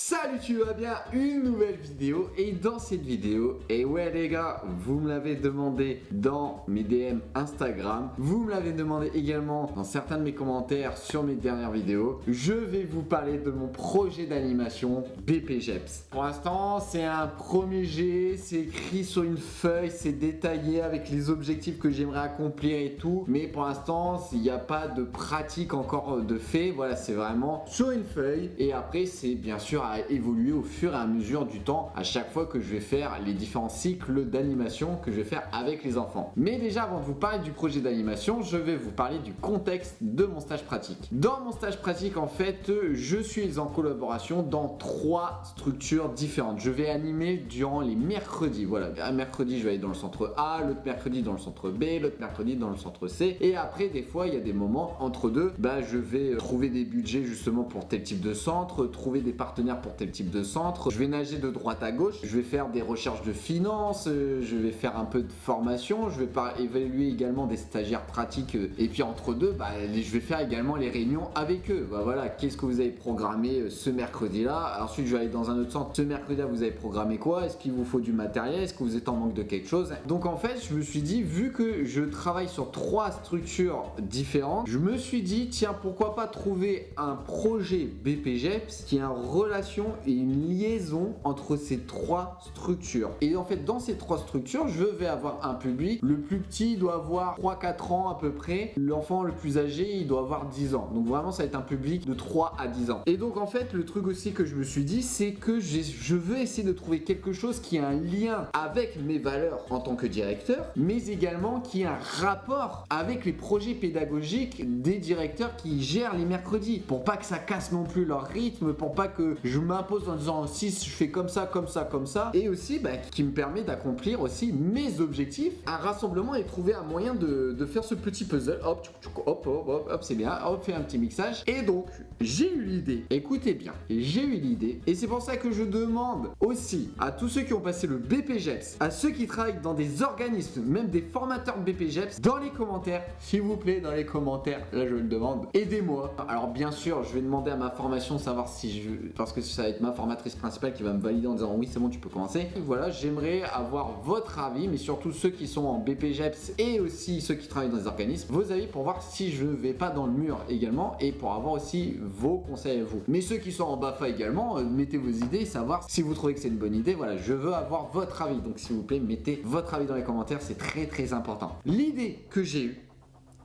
Salut, tu vas bien? Une nouvelle vidéo, et dans cette vidéo, et ouais les gars, vous me l'avez demandé dans mes DM Instagram, vous me l'avez demandé également dans certains de mes commentaires sur mes dernières vidéos, je vais vous parler de mon projet d'animation BPGEPS. Pour l'instant, c'est un premier jet, c'est écrit sur une feuille, c'est détaillé avec les objectifs que j'aimerais accomplir et tout, mais pour l'instant, il n'y a pas de pratique encore de fait, voilà, c'est vraiment sur une feuille, et après, c'est bien sûr à évoluer au fur et à mesure du temps à chaque fois que je vais faire les différents cycles d'animation que je vais faire avec les enfants. Mais déjà, avant de vous parler du projet d'animation, je vais vous parler du contexte de mon stage pratique. Dans mon stage pratique, en fait, je suis en collaboration dans 3 structures différentes. Je vais animer durant les mercredis. Voilà, un mercredi, je vais aller dans le centre A, l'autre mercredi dans le centre B, l'autre mercredi dans le centre C. Et après, des fois, il y a des moments entre deux, je vais trouver des budgets justement pour tel type de centre, trouver des partenaires pour tel type de centre. Je vais nager de droite à gauche, je vais faire des recherches de finances, je vais faire un peu de formation, je vais évaluer également des stagiaires pratiques et puis entre deux, je vais faire également les réunions avec eux. Voilà, qu'est-ce que vous avez programmé ce mercredi-là? Ensuite, je vais aller dans un autre centre. Ce mercredi-là, vous avez programmé quoi? Est-ce qu'il vous faut du matériel? Est-ce que vous êtes en manque de quelque chose? Donc en fait, je me suis dit, vu que je travaille sur 3 structures différentes, je me suis dit, tiens, pourquoi pas trouver un projet BPGEPS qui est en relation et une liaison entre ces 3 structures. Et en fait, dans ces 3 structures, je vais avoir un public. Le plus petit doit avoir 3-4 ans à peu près. L'enfant le plus âgé, il doit avoir 10 ans. Donc vraiment, ça va être un public de 3 à 10 ans. Et donc en fait, le truc aussi que je me suis dit, c'est que je veux essayer de trouver quelque chose qui a un lien avec mes valeurs en tant que directeur, mais également qui a un rapport avec les projets pédagogiques des directeurs qui gèrent les mercredis. Pour pas que ça casse non plus leur rythme, pour pas que je m'impose en disant si je fais comme ça, comme ça, comme ça, et aussi qui me permet d'accomplir aussi mes objectifs, un rassemblement et trouver un moyen de faire ce petit puzzle. Hop, hop, c'est bien, hop, fait un petit mixage. Et donc, j'ai eu l'idée, écoutez bien, j'ai eu l'idée, et c'est pour ça que je demande aussi à tous ceux qui ont passé le BPGEPS, à ceux qui travaillent dans des organismes, même des formateurs de BPGEPS, dans les commentaires, s'il vous plaît, dans les commentaires, là je le demande, aidez-moi. Alors bien sûr, je vais demander à ma formation savoir si parce que ça va être ma formatrice principale qui va me valider en disant oui c'est bon tu peux commencer. Voilà, j'aimerais avoir votre avis, mais surtout ceux qui sont en BPGEPS et aussi ceux qui travaillent dans des organismes, vos avis pour voir si je vais pas dans le mur également et pour avoir aussi vos conseils à vous. Mais ceux qui sont en BAFA également, mettez vos idées, savoir si vous trouvez que c'est une bonne idée. Voilà, je veux avoir votre avis, donc s'il vous plaît mettez votre avis dans les commentaires, c'est très important. L'idée que j'ai eue,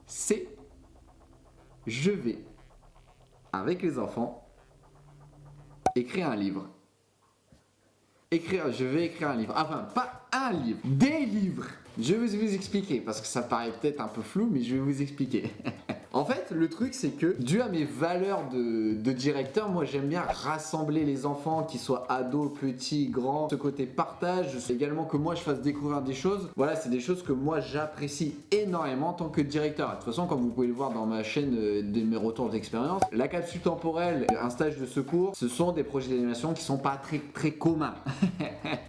c'est je vais avec les enfants écrire un livre. Je vais écrire un livre. Enfin, pas un livre, des livres. Je vais vous expliquer, parce que ça paraît peut-être un peu flou, mais je vais vous expliquer. En fait, le truc, c'est que, dû à mes valeurs de directeur, moi, j'aime bien rassembler les enfants, qu'ils soient ados, petits, grands, ce côté partage, également que moi, je fasse découvrir des choses. Voilà, c'est des choses que moi, j'apprécie énormément en tant que directeur. De toute façon, comme vous pouvez le voir dans ma chaîne de mes retours d'expérience, la capsule temporelle, un stage de secours, ce sont des projets d'animation qui sont pas très communs.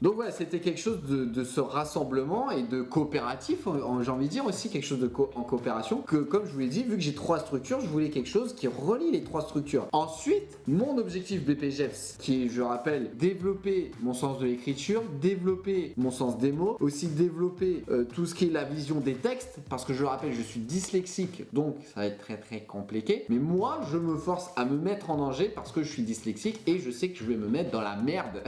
Donc voilà, c'était quelque chose de ce rassemblement et de coopératif, j'ai envie de dire aussi quelque chose en coopération, que comme je vous l'ai dit, vu que j'ai 3 structures, je voulais quelque chose qui relie les 3 structures. Ensuite, mon objectif BPGEPS, qui est, je rappelle, développer mon sens de l'écriture, développer mon sens des mots, aussi développer tout ce qui est la vision des textes, parce que je rappelle, je suis dyslexique, donc ça va être très compliqué, mais moi, je me force à me mettre en danger parce que je suis dyslexique et je sais que je vais me mettre dans la merde.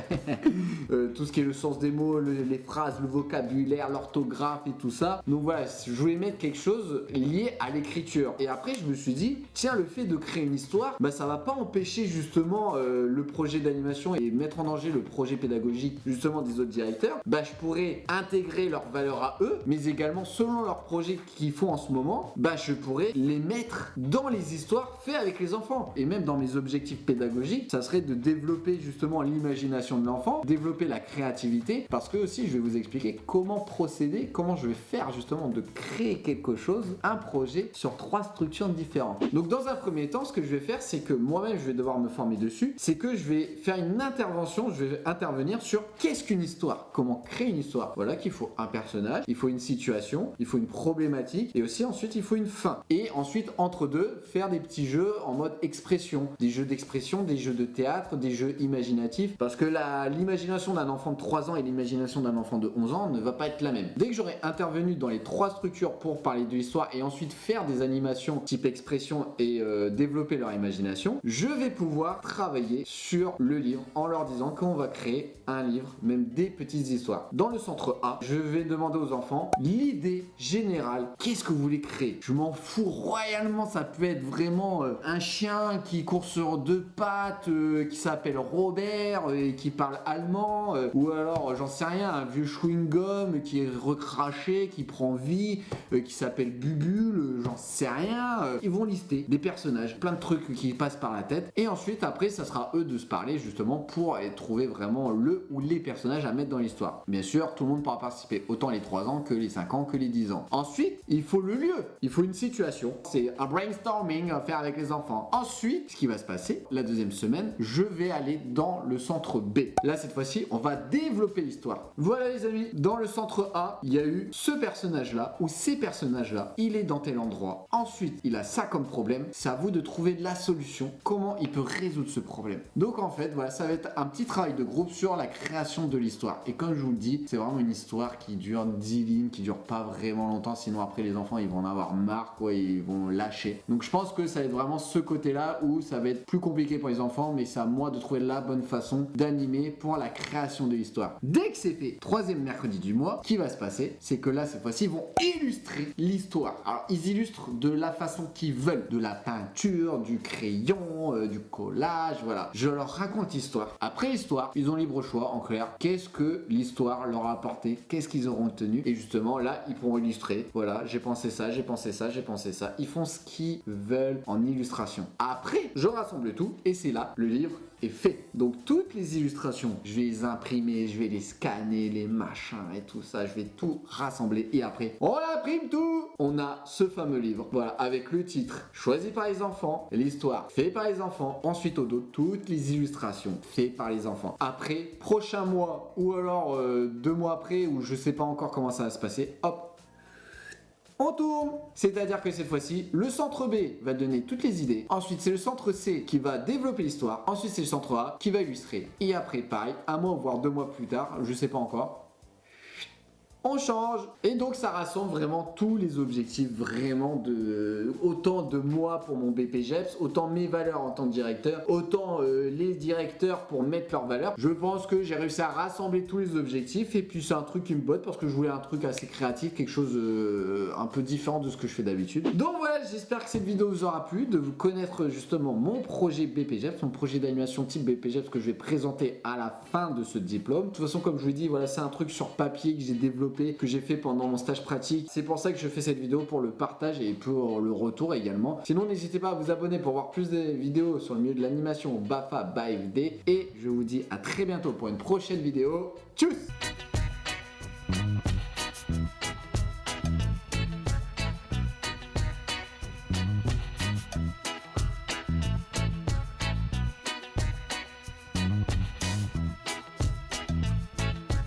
Tout ce qui est le sens des mots, les phrases, le vocabulaire, l'orthographe et tout ça. Donc voilà, je voulais mettre quelque chose lié à l'écriture. Et après, je me suis dit, tiens, le fait de créer une histoire, ça va pas empêcher justement le projet d'animation et mettre en danger le projet pédagogique justement des autres directeurs. Je pourrais intégrer leurs valeurs à eux, mais également selon leurs projets qu'ils font en ce moment, je pourrais les mettre dans les histoires faites avec les enfants. Et même dans mes objectifs pédagogiques, ça serait de développer justement l'imagination de l'enfant, développer la créativité, parce que aussi je vais vous expliquer comment procéder, comment je vais faire justement de créer quelque chose, un projet sur 3 structures structures différentes. Donc dans un premier temps, ce que je vais faire, c'est que moi-même, je vais devoir me former dessus. C'est que je vais faire une intervention, je vais intervenir sur qu'est-ce qu'une histoire, comment créer une histoire. Voilà qu'il faut un personnage, il faut une situation, il faut une problématique et aussi ensuite il faut une fin. Et ensuite, entre deux, faire des petits jeux en mode expression, des jeux d'expression, des jeux de théâtre, des jeux imaginatifs, parce que l'imagination d'un enfant de 3 ans et l'imagination d'un enfant de 11 ans ne va pas être la même. Dès que j'aurai intervenu dans les 3 structures pour parler de l'histoire et ensuite faire des animations type expression et développer leur imagination, je vais pouvoir travailler sur le livre en leur disant qu'on va créer un livre, même des petites histoires. Dans le centre A, je vais demander aux enfants l'idée générale, qu'est-ce que vous voulez créer? Je m'en fous royalement, ça peut être vraiment un chien qui court sur 2 pattes, qui s'appelle Robert et qui parle allemand, ou alors j'en sais rien, un vieux chewing-gum qui est recraché, qui prend vie, qui s'appelle Bubule, j'en sais rien. Ils vont lister des personnages, plein de trucs qui passent par la tête, et ensuite après ça sera eux de se parler justement pour trouver vraiment le ou les personnages à mettre dans l'histoire. Bien sûr, tout le monde pourra participer, autant les 3 ans que les 5 ans que les 10 ans. Ensuite, il faut le lieu, il faut une situation, c'est un brainstorming à faire avec les enfants. Ensuite, ce qui va se passer, la deuxième semaine, je vais aller dans le centre B. Là, cette fois-ci, on va développer l'histoire. Voilà les amis, dans le centre A, il y a eu ce personnage-là, ou ces personnages-là, il est dans tel endroit. Ensuite, il a ça comme problème, c'est à vous de trouver la solution, comment il peut résoudre ce problème. Donc en fait, voilà, ça va être un petit travail de groupe sur la création de l'histoire. Et comme je vous le dis, c'est vraiment une histoire qui dure 10 lignes, qui dure pas vraiment longtemps, sinon après les enfants ils vont en avoir marre, quoi, ils vont lâcher. Donc je pense que ça va être vraiment ce côté-là où ça va être plus compliqué pour les enfants, mais c'est à moi de trouver la bonne façon d'animer pour la création de l'histoire. Dès que c'est fait, 3e mercredi du mois, ce qui va se passer, c'est que là cette fois-ci ils vont illustrer l'histoire. Alors ils illustrent de la façon qu'ils veulent, de la peinture, du crayon, du collage, voilà. Je leur raconte l'histoire. Après l'histoire, ils ont libre choix en clair. Qu'est-ce que l'histoire leur a apporté? Qu'est-ce qu'ils auront retenu? Et justement là, ils pourront illustrer. Voilà, j'ai pensé ça, j'ai pensé ça, j'ai pensé ça. Ils font ce qu'ils veulent en illustration. Après, je rassemble tout et c'est là le livre est fait. Donc toutes les illustrations, je vais les imprimer, je vais les scanner, les machins et tout ça, je vais tout rassembler et après, on imprime tout. On a ce fameux livre, voilà, avec le titre choisi par les enfants, l'histoire fait par les enfants, ensuite au dos, toutes les illustrations faites par les enfants. Après, prochain mois ou alors 2 mois après, ou je sais pas encore comment ça va se passer, hop, on tourne. C'est-à-dire que cette fois-ci, le centre B va donner toutes les idées. Ensuite, c'est le centre C qui va développer l'histoire. Ensuite, c'est le centre A qui va illustrer. Et après, pareil, 1 mois voire 2 mois plus tard, je sais pas encore, on change. Et donc ça rassemble vraiment tous les objectifs, vraiment de autant de moi pour mon BPGEPS, autant mes valeurs en tant que directeur, autant les directeurs pour mettre leurs valeurs. Je pense que j'ai réussi à rassembler tous les objectifs et puis c'est un truc qui me botte parce que je voulais un truc assez créatif, quelque chose un peu différent de ce que je fais d'habitude. Donc voilà, j'espère que cette vidéo vous aura plu, de vous connaître justement mon projet BPGEPS, mon projet d'animation type BPGEPS que je vais présenter à la fin de ce diplôme. De toute façon, comme je vous dis, voilà, c'est un truc sur papier que j'ai développé, que j'ai fait pendant mon stage pratique. C'est pour ça que je fais cette vidéo, pour le partage et pour le retour également. Sinon, n'hésitez pas à vous abonner pour voir plus de vidéos sur le milieu de l'animation BAFA by FD. Et je vous dis à très bientôt pour une prochaine vidéo. Tchuss!